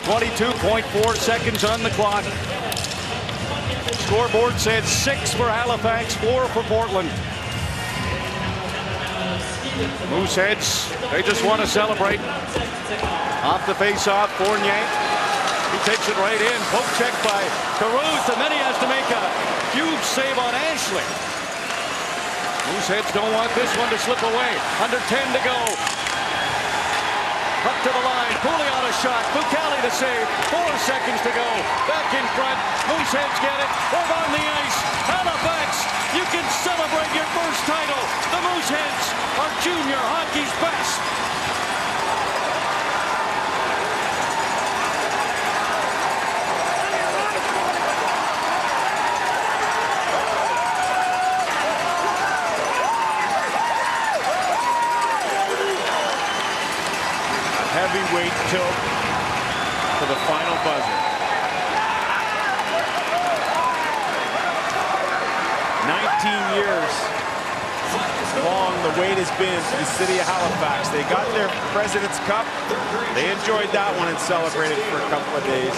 22.4 seconds on the clock. Scoreboard said 6 for Halifax, 4 for Portland. Mooseheads, they just want to celebrate. Off the face-off, Fournier. He takes it right in. Poke check by Caruth, and then he has to make a huge save on Ashley. Mooseheads don't want this one to slip away. Under 10 to go. Up to the line. Cooley on a shot. Bucali to save. 4 seconds to go. Back in front. Mooseheads get it. Over on the ice. Halifax, you can celebrate your first title. The Mooseheads are junior hockey's best. Heavyweight tilt to the final buzzer. 19 years long the wait has been for the city of Halifax. They got their President's Cup. They enjoyed that one and celebrated for a couple of days.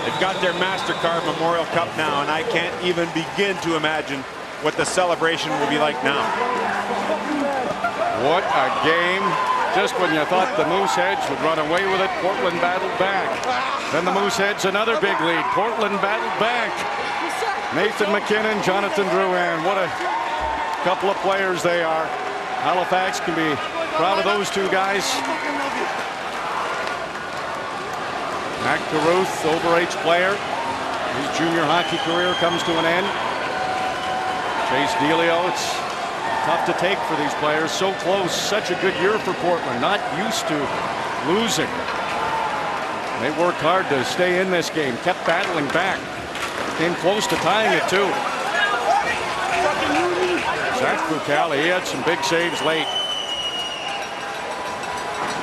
They've got their MasterCard Memorial Cup now, and I can't even begin to imagine what the celebration will be like now. What a game. Just when you thought the Mooseheads would run away with it, Portland battled back. Then the Mooseheads, another big lead. Portland battled back. Nathan MacKinnon, Jonathan Drouin. What a couple of players they are. Halifax can be proud of those two guys. Mac Caruth, overage player. His junior hockey career comes to an end. Chase Delio, it's tough to take for these players. So close. Such a good year for Portland. Not used to losing. They worked hard to stay in this game. Kept battling back. Came close to tying it too. Zach Bucali, he had some big saves late.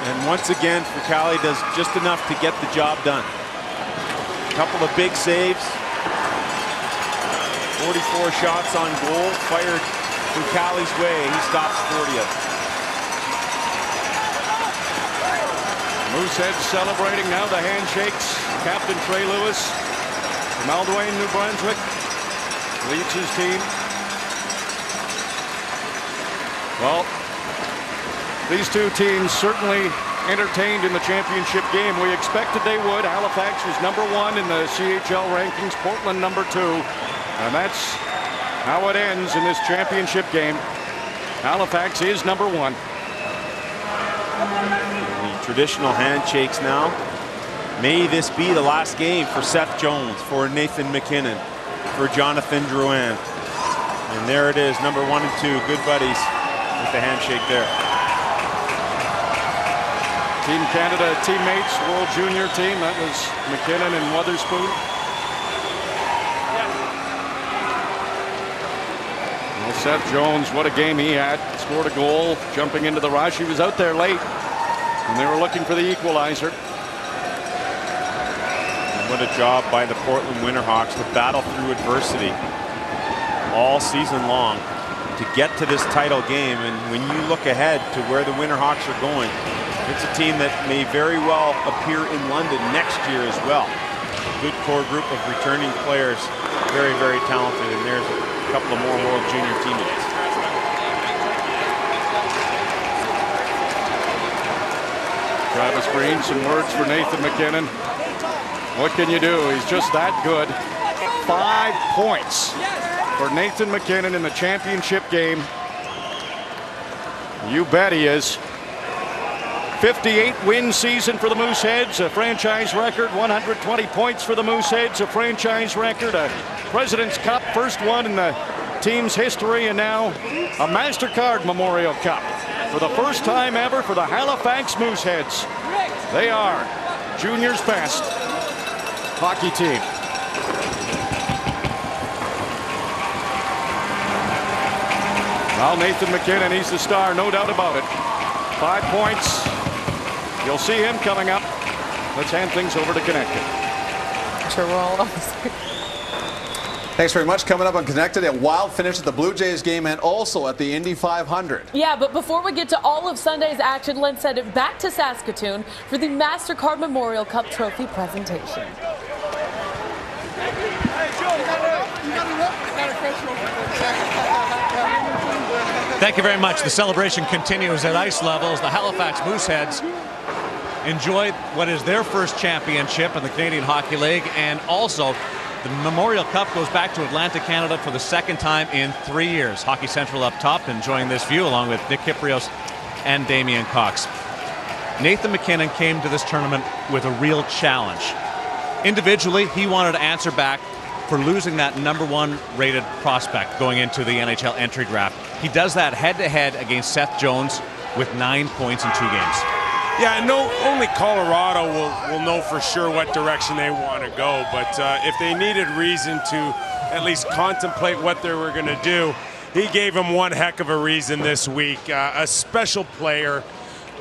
And once again, Bucali does just enough to get the job done. A couple of big saves. 44 shots on goal. Fired Bucali's way. He stops 40 of them. Mooseheads celebrating now. The handshakes. Captain Trey Lewis from Aldwain, New Brunswick, leads his team. Well, these two teams certainly entertained in the championship game. We expected they would. Halifax was #1 in the CHL rankings. Portland #2. And that's how it ends in this championship game. Halifax is #1. The traditional handshakes now. May this be the last game for Seth Jones, for Nathan MacKinnon, for Jonathan Drouin. And there it is, #1 and 2, good buddies with the handshake there. Team Canada teammates, World Junior team. That was MacKinnon and Wotherspoon. Well, Seth Jones, what a game he had. Scored a goal, jumping into the rush. He was out there late, and they were looking for the equalizer. And what a job by the Portland Winterhawks to battle through adversity all season long to get to this title game. And when you look ahead to where the Winterhawks are going, it's a team that may very well appear in London next year as well. Good core group of returning players, very, very talented, and there's a couple of more World Junior teammates. Travis Green, some words for Nathan MacKinnon. What can you do? He's just that good. 5 points for Nathan MacKinnon in the championship game. You bet he is. 58-win season for the Mooseheads, a franchise record. 120 points for the Mooseheads, a franchise record. A President's Cup, first one in the team's history, and now a MasterCard Memorial Cup for the first time ever for the Halifax Mooseheads. They are junior's best hockey team. Well, Nathan MacKinnon, he's the star, no doubt about it. 5 points. You'll see him coming up. Let's hand things over to Connecticut. Sure, we're all Thanks very much. Coming up on Connected, a wild finish at the Blue Jays game and also at the Indy 500. Yeah, but before we get to all of Sunday's action, let's send it back to Saskatoon for the MasterCard Memorial Cup Trophy presentation. Thank you very much. The celebration continues at ice level as the Halifax Mooseheads enjoy what is their first championship in the Canadian Hockey League, and also the Memorial Cup goes back to Atlanta, Canada for the second time in 3 years. Hockey Central up top enjoying this view along with Nick Kyprios and Damian Cox. Nathan MacKinnon came to this tournament with a real challenge. Individually, he wanted to answer back for losing that #1 rated prospect going into the NHL entry draft. He does that head-to-head against Seth Jones with 9 points in 2 games. Yeah, only Colorado will know for sure what direction they want to go. But if they needed reason to at least contemplate what they were going to do, he gave them one heck of a reason this week. A special player.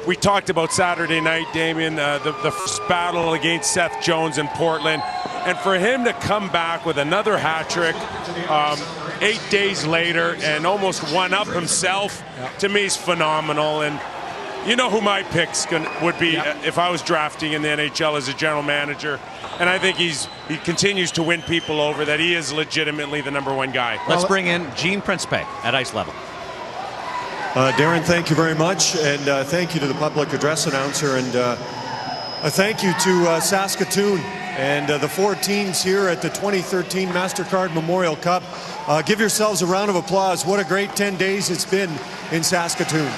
We talked about Saturday night, Damien, the first battle against Seth Jones in Portland. And for him to come back with another hat trick 8 days later and almost one-up himself, to me is phenomenal. And you know who my picks would be if I was drafting in the NHL as a general manager. And I think he continues to win people over, that he is legitimately the #1 guy. Let's bring in Gene Principe at ice level. Darren, thank you very much, and thank you to the public address announcer, and a thank you to Saskatoon and the 4 teams here at the 2013 MasterCard Memorial Cup. Give yourselves a round of applause. What a great 10 days it's been in Saskatoon.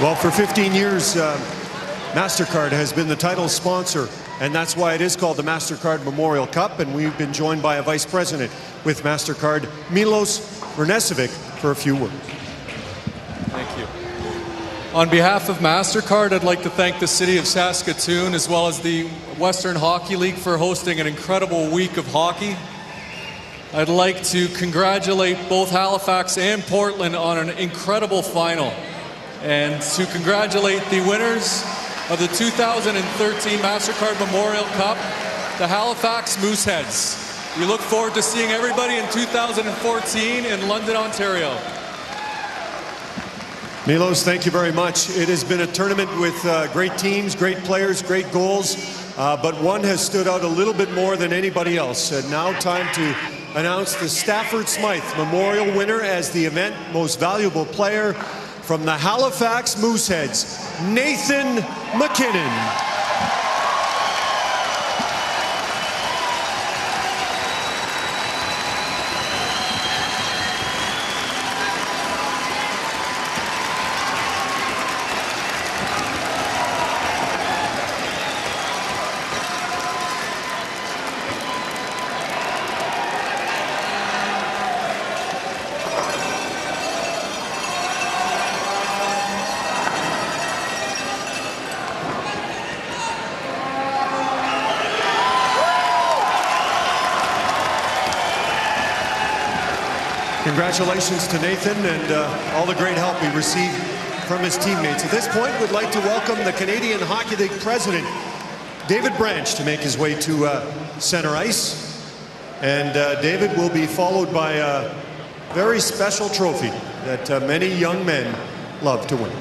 Well, for 15 years, MasterCard has been the title sponsor, and that's why it is called the MasterCard Memorial Cup, and we've been joined by a vice president with MasterCard, Milos Vernesevic, for a few words. Thank you. On behalf of MasterCard, I'd like to thank the city of Saskatoon as well as the Western Hockey League for hosting an incredible week of hockey. I'd like to congratulate both Halifax and Portland on an incredible final, and to congratulate the winners of the 2013 MasterCard Memorial Cup, the Halifax Mooseheads. We look forward to seeing everybody in 2014 in London, Ontario. Milos, thank you very much. It has been a tournament with great teams, great players, great goals, but one has stood out a little bit more than anybody else. And now time to announce the Stafford Smythe Memorial winner as the event most valuable player from the Halifax Mooseheads, Nathan MacKinnon. Congratulations to Nathan and all the great help he received from his teammates. At this point, we'd like to welcome the Canadian Hockey League president, David Branch, to make his way to center ice. And David will be followed by a very special trophy that many young men love to win.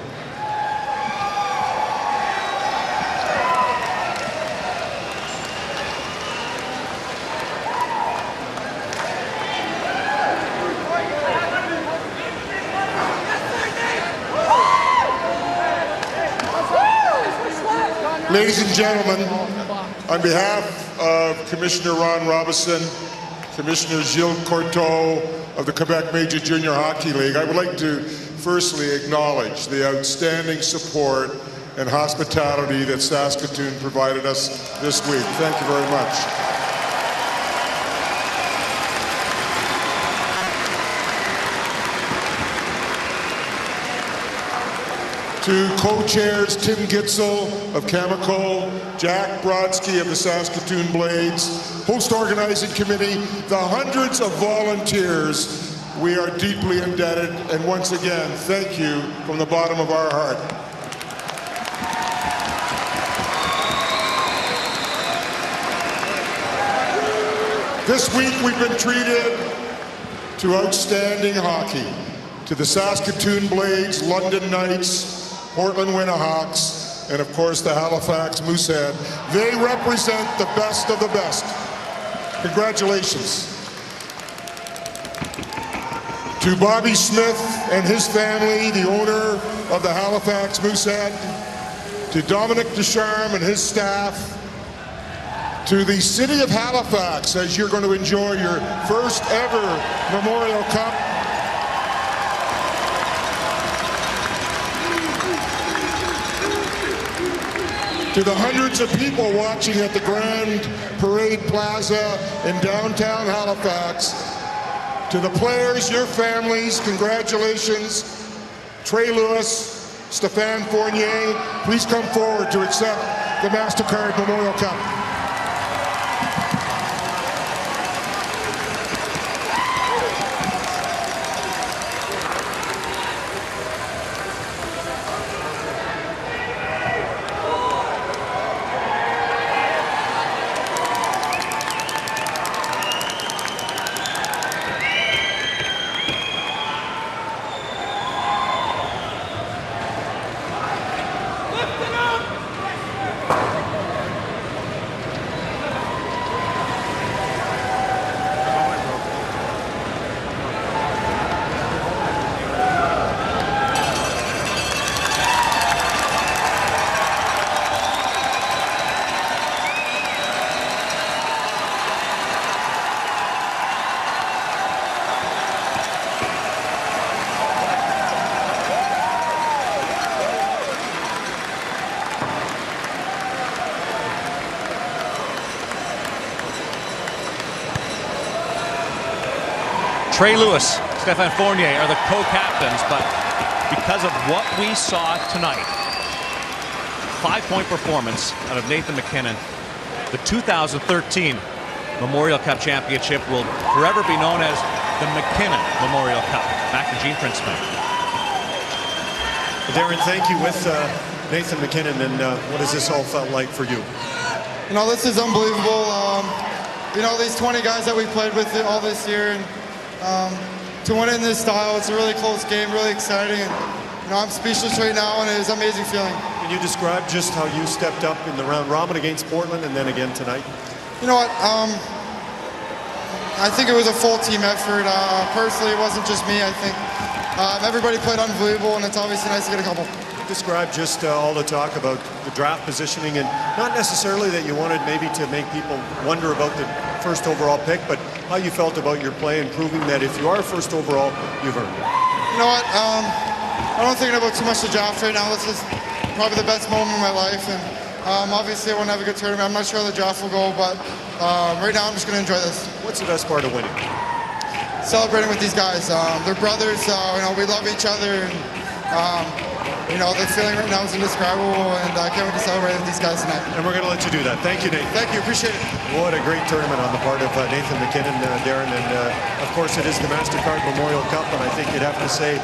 Ladies and gentlemen, on behalf of Commissioner Ron Robison, Commissioner Gilles Courteau of the Quebec Major Junior Hockey League, I would like to firstly acknowledge the outstanding support and hospitality that Saskatoon provided us this week. Thank you very much. To co-chairs Tim Gitzel of Cameco, Jack Brodsky of the Saskatoon Blades, host organizing committee, the hundreds of volunteers, we are deeply indebted, and once again, thank you from the bottom of our heart. This week we've been treated to outstanding hockey. To the Saskatoon Blades, London Knights, Portland Winterhawks, and of course the Halifax Moosehead. They represent the best of the best. Congratulations. To Bobby Smith and his family, the owner of the Halifax Moosehead, to Dominic Ducharme and his staff, to the city of Halifax as you're going to enjoy your first ever Memorial Cup. To the hundreds of people watching at the Grand Parade Plaza in downtown Halifax. To the players, your families, congratulations. Trey Lewis, Stéphane Fournier, please come forward to accept the MasterCard Memorial Cup. Trey Lewis, Stéphane Fournier are the co-captains, but because of what we saw tonight, 5-point performance out of Nathan MacKinnon, the 2013 Memorial Cup Championship will forever be known as the MacKinnon Memorial Cup. Back to Gene Princeman. Darren, thank you with Nathan MacKinnon, and what has this all felt like for you? You know, this is unbelievable. You know, these 20 guys that we played with all this year, and to win it in this style, it's a really close game, really exciting, and you know, I'm speechless right now, and it is an amazing feeling. Can you describe just how you stepped up in the round robin against Portland and then again tonight? You know what, I think it was a full team effort. Personally, it wasn't just me. I think everybody played unbelievable, and it's obviously nice to get a couple. Describe just all the talk about the draft positioning, and not necessarily that you wanted maybe to make people wonder about the first overall pick, but how you felt about your play and proving that if you are first overall, you've earned it. You know what, I don't think about too much the draft right now. This is probably the best moment of my life, and obviously I want to have a good tournament. I'm not sure how the draft will go, but right now I'm just going to enjoy this. What's the best part of winning? Celebrating with these guys. They're brothers. You know, we love each other, and you know, the feeling right now is indescribable, and I can't wait to celebrate with these guys tonight. And we're going to let you do that. Thank you, Nate. Thank you. Appreciate it. What a great tournament on the part of Nathan MacKinnon, Darren, and of course it is the MasterCard Memorial Cup, and I think you'd have to say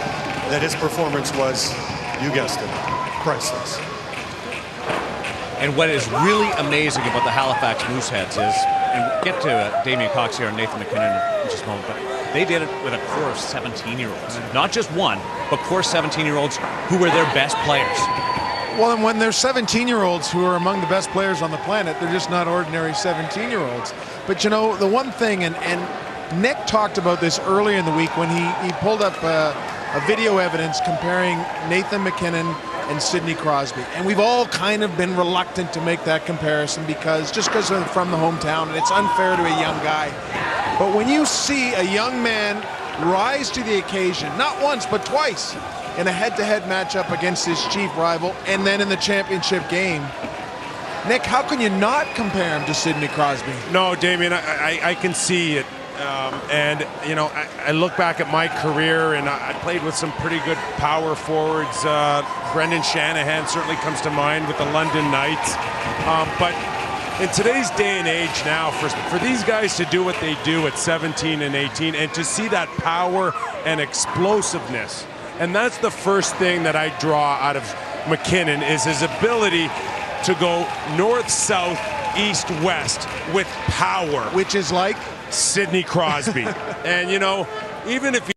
that his performance was, you guessed it, priceless. And what is really amazing about the Halifax Mooseheads is, and we'll get to Damien Cox here and Nathan MacKinnon in just a moment, but they did it with a core of 17-year-olds. Not just one, but core 17-year-olds who were their best players. Well, and when they're 17-year-olds who are among the best players on the planet, they're just not ordinary 17-year-olds. But, you know, the one thing, and Nick talked about this earlier in the week when he pulled up a video evidence comparing Nathan MacKinnon and Sidney Crosby. And we've all kind of been reluctant to make that comparison because they're from the hometown, and it's unfair to a young guy. But when you see a young man rise to the occasion, not once, but twice, in a head-to-head matchup against his chief rival, and then in the championship game, Nick, how can you not compare him to Sidney Crosby? No, Damien, I can see it. And, you know, I look back at my career, and I played with some pretty good power forwards. Brendan Shanahan certainly comes to mind with the London Knights. But in today's day and age now, for these guys to do what they do at 17 and 18, and to see that power and explosiveness, and that's the first thing that I draw out of MacKinnon, is his ability to go north, south, east-west with power. Which is like? Sidney Crosby. And, you know, even if